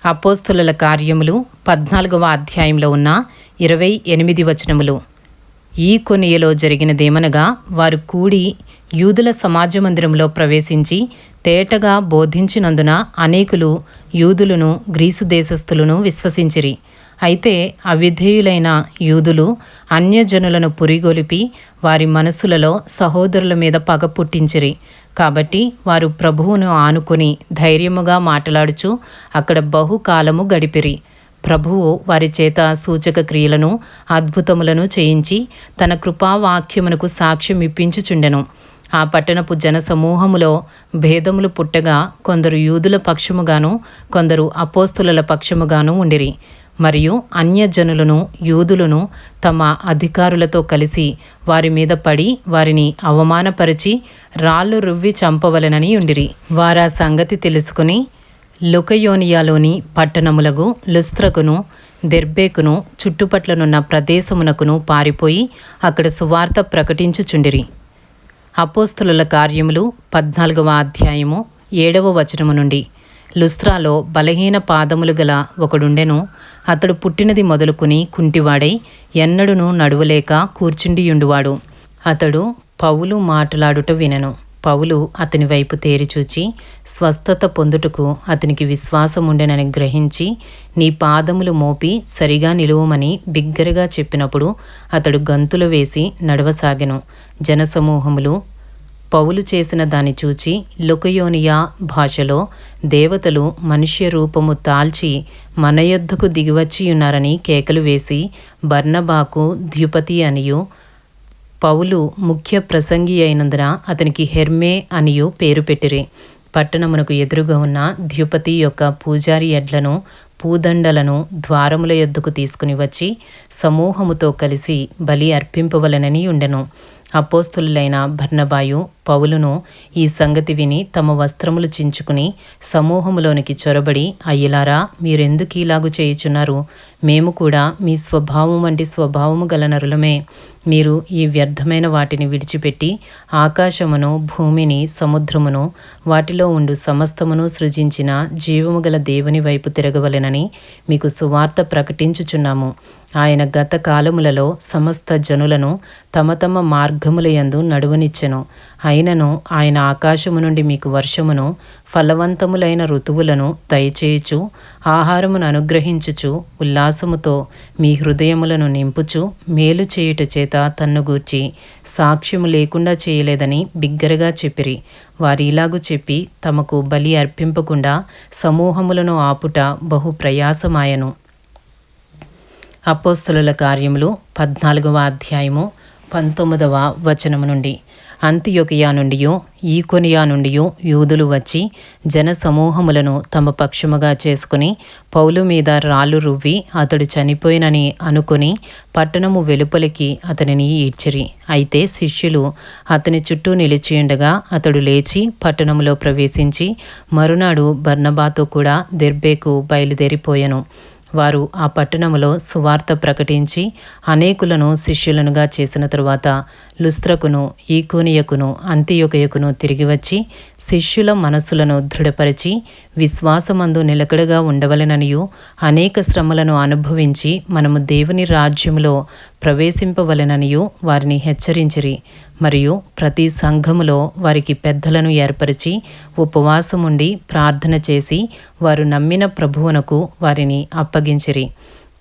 అపోస్తలుల కార్యములు 14వ అధ్యాయంలో ఉన్న 28 వచనములు. ఈ కొనియలో జరిగినదేమనగా, వారు కూడి యూదుల సమాజ మందిరంలో ప్రవేశించి తేటగా బోధించినందున అనేకులు యూదులను గ్రీసు దేశస్థులను విశ్వసించిరి. అయితే అవిధేయులైన యూదులు అన్యజనులను పురిగొలిపి వారి మనస్సులలో సహోదరుల మీద పగ పుట్టించిరి. కాబట్టి వారు ప్రభువును ఆనుకొని ధైర్యముగా మాటలాడుచు అక్కడ బహుకాలము గడిపిరి. ప్రభువు వారి చేత సూచక క్రియలను అద్భుతములను చేయించి తన కృపావాక్యమునకు సాక్ష్యం ఇప్పించుచుండెను. ఆ పట్టణపు జనసమూహములో భేదములు పుట్టగా కొందరు యూదుల పక్షముగాను కొందరు అపోస్తలుల పక్షముగాను ఉండిరి. మరియు అన్యజనులను యూదులను తమ అధికారులతో కలిసి వారి మీద పడి వారిని అవమానపరిచి రాళ్ళు రువ్వి చంపవలెనని ఉండిరి. వారా సంగతి తెలుసుకుని లుకయోనియాలోని పట్టణములకు లుస్త్రకును దెర్బేకును చుట్టుపట్లనున్న ప్రదేశమునకును పారిపోయి అక్కడ సువార్త ప్రకటించుచుండిరి. అపోస్తలుల కార్యములు 14వ అధ్యాయము 7వ వచనము నుండి. లుస్త్రాలో బలహీన పాదములు గల ఒకడుండెను. అతడు పుట్టినది మొదలుకుని కుంటివాడై ఎన్నడునూ నడువలేక కూర్చుండియుండువాడు. అతడు పౌలు మాటలాడుట వినెను. పౌలు అతని వైపు తేరిచూచి స్వస్థత పొందుటకు అతనికి విశ్వాసముండెనని గ్రహించి, నీ పాదములు మోపి సరిగా నిలువమని బిగ్గరగా చెప్పినప్పుడు అతడు గంతులు వేసి నడవసాగెను. జనసమూహములు పౌలు చేసిన దాన్ని చూచి లుకయోనియా భాషలో, దేవతలు మనుష్య రూపము తాల్చి మన యొద్దకు దిగివచ్చియున్నారని కేకలు వేసి బర్నబాకు ద్యుపతి అనియు, పౌలు ముఖ్య ప్రసంగి అయినందున అతనికి హెర్మే అనియు పేరు పెట్టిరి. పట్టణమునకు ఎదురుగా ఉన్న ద్యుపతి యొక్క పూజారి ఎడ్లను పూదండలను ద్వారముల యొద్దకు తీసుకుని వచ్చి సమూహముతో కలిసి బలి అర్పింపవలెనని ఉండెను. అపోస్తలులైన బర్నబాయు పౌలును ఈ సంగతి విని తమ వస్త్రములు చించుకుని సమూహములోనికి చొరబడి, అయ్యలారా, మీరెందుకు ఇలాగు చేయుచున్నారు? మేము కూడా మీ స్వభావం వంటి స్వభావము గల నరులమే. మీరు ఈ వ్యర్థమైన వాటిని విడిచిపెట్టి ఆకాశమును భూమిని సముద్రమును వాటిలో ఉండు సమస్తమును సృజించిన జీవము గల దేవుని వైపు తిరగవలెనని మీకు సువార్త ప్రకటించుచున్నాము. ఆయన గత కాలములలో సమస్త జనులను తమ తమ మార్గములయందు నడువనిచ్చెను. అయినను ఆయన ఆకాశము నుండి మీకు వర్షమును ఫలవంతములైన ఋతువులను దయచేయుచు ఆహారమును అనుగ్రహించుచు ఉల్లాసముతో మీ హృదయములను నింపుచు మేలు చేయుట చేత తన్ను గూర్చి సాక్ష్యము లేకుండా చేయలేదని బిగ్గరగా చెప్పిరి. వారు ఇలాగు చెప్పి తమకు బలి అర్పింపకుండా సమూహములను ఆపుట బహు ప్రయాసమాయను. అపోస్తలుల కార్యములు 14వ అధ్యాయము 19వ వచనము నుండి. అంతియొకయ నుండియు ఈకొనియ నుండియు యూదులు వచ్చి జన సమూహములను తమ పక్షముగా చేసుకుని పౌలు మీద రాళ్ళు రువ్వి అతడు చనిపోయినని అనుకుని పట్టణము వెలుపలికి అతనిని ఈడ్చిరి. అయితే శిష్యులు అతని చుట్టూ నిలిచియుండగా అతడు లేచి పట్టణములో ప్రవేశించి మరునాడు బర్నబాతో కూడా దెర్బేకు బయలుదేరిపోయెను. వారు ఆ పట్టణములో సువార్త ప్రకటించి అనేకులను శిష్యులనుగా చేసిన తరువాత లుస్త్రకును ఈకోనియకును అంతియొకయకును తిరిగి వచ్చి శిష్యుల మనస్సులను దృఢపరిచి విశ్వాసమందు నిలకడగా ఉండవలెననియు అనేక శ్రమలను అనుభవించి మనము దేవుని రాజ్యములో ప్రవేశింపవలెననియు వారిని హెచ్చరించిరి. మరియు ప్రతి సంఘములో వారికి పెద్దలను ఏర్పరిచి ఉపవాసముండి ప్రార్థన చేసి వారు నమ్మిన ప్రభువునకు వారిని అప్పగించిరి.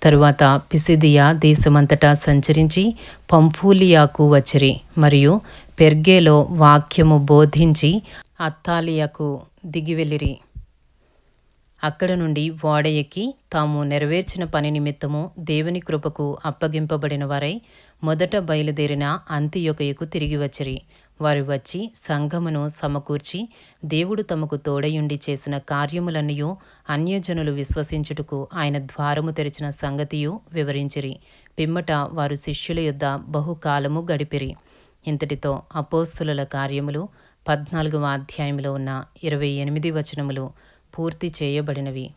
తరువాత పిసిదియా దేశమంతటా సంచరించి పంఫూలియాకు వచ్చిరి. మరియు పెర్గేలో వాక్యము బోధించి అత్తాలియాకు దిగివెళ్ళిరి. అక్కడ నుండి ఓడ ఎక్కి తాము నెరవేర్చిన పని నిమిత్తము దేవుని కృపకు అప్పగింపబడిన వారై మొదట బయలుదేరిన అంతియొకయకు తిరిగి వచ్చిరి. వారు వచ్చి సంఘమును సమకూర్చి దేవుడు తమకు తోడయుండి చేసిన కార్యములన్నయూ అన్యజనులు విశ్వసించుటకు ఆయన ద్వారము తెరిచిన సంగతియు వివరించిరి. పిమ్మట వారు శిష్యుల యొద్ద బహుకాలము గడిపిరి. ఇంతటితో అపోస్తలుల కార్యములు 14వ అధ్యాయంలో ఉన్న 28 వచనములు పూర్తి చేయబడినవి.